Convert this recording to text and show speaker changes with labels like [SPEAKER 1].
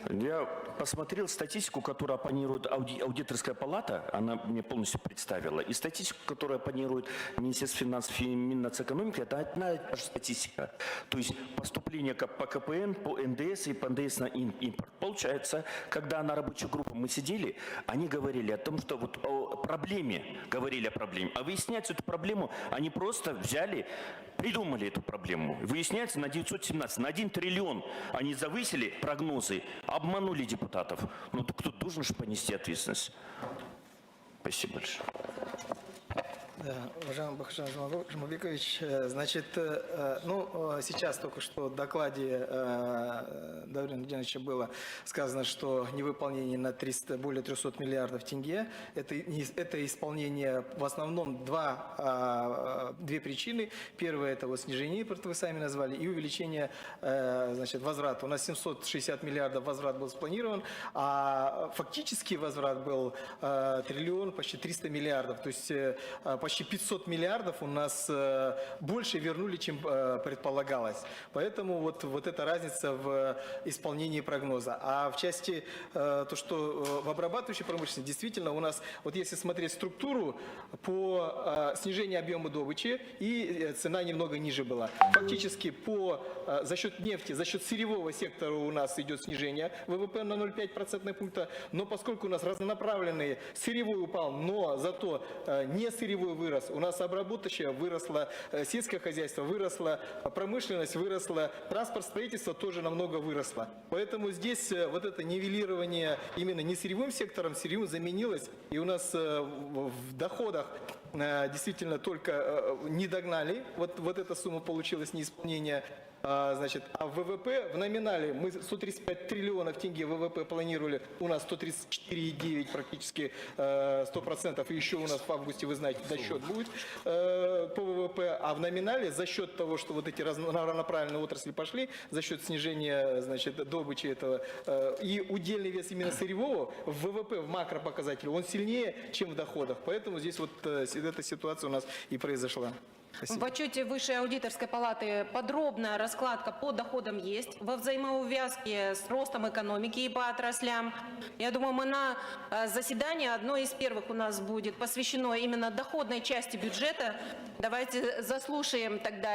[SPEAKER 1] Я посмотрел статистику, которую оппонирует аудиторская палата, она мне полностью представила, и статистику, которую оппонирует Министерство финансов и Миннацэкономики, это одна и та же статистика. То есть поступление по КПН, по НДС и по НДС на импорт. Получается, когда на рабочей группе мы сидели, они говорили о том, что вот о проблеме, говорили о проблеме, а выясняется эту проблему, они просто взяли, придумали эту проблему. Выясняется на 917, на 1 триллион они завысили прогнозы, обманули депутатов. Ну, кто должен же понести ответственность? Спасибо большое.
[SPEAKER 2] Да, уважаемый Бахытжан Жумабекович, значит, сейчас только что в докладе Даурена Гуденовича было сказано, что невыполнение на более 300 миллиардов тенге. Это исполнение в основном две причины. Первое – это вот снижение импорта, вы сами назвали, и увеличение, значит, возврата. У нас 760 миллиардов возврат был спланирован, а фактический возврат был триллион, почти 300 миллиардов. То есть почти 500 миллиардов у нас больше вернули, чем предполагалось. Поэтому вот эта разница в исполнении прогноза. А в части, то, что в обрабатывающей промышленности, действительно у нас, вот если смотреть структуру, по снижению объема добычи, и цена немного ниже была. Фактически за счет нефти, за счет сырьевого сектора у нас идет снижение ВВП на 0,5% пункта, но поскольку у нас разнонаправленный, сырьевой упал, но зато не сырьевой вырос, у нас обработочная выросла, сельское хозяйство выросло, промышленность выросла, транспорт, строительство тоже намного выросло. Поэтому здесь вот это нивелирование именно не сырьевым сектором, сырьевым заменилось, и у нас в доходах действительно только не догнали, вот эта сумма получилась неисполнение. Значит, а в ВВП в номинале мы 135 триллионов тенге ВВП планировали, у нас 134,9 практически 100%, и еще у нас в августе, вы знаете, досчет будет по ВВП, а в номинале за счет того, что вот эти равноправленные отрасли пошли, за счет снижения, значит, добычи этого, и удельный вес именно сырьевого в ВВП, в макропоказателе, он сильнее, чем в доходах, поэтому здесь вот эта ситуация у нас и произошла. Спасибо.
[SPEAKER 3] В отчете Высшей аудиторской палаты подробная раскладка по доходам есть, во взаимоувязке с ростом экономики и по отраслям. Я думаю, мы на заседании, одно из первых у нас будет посвящено именно доходной части бюджета. Давайте заслушаем тогда.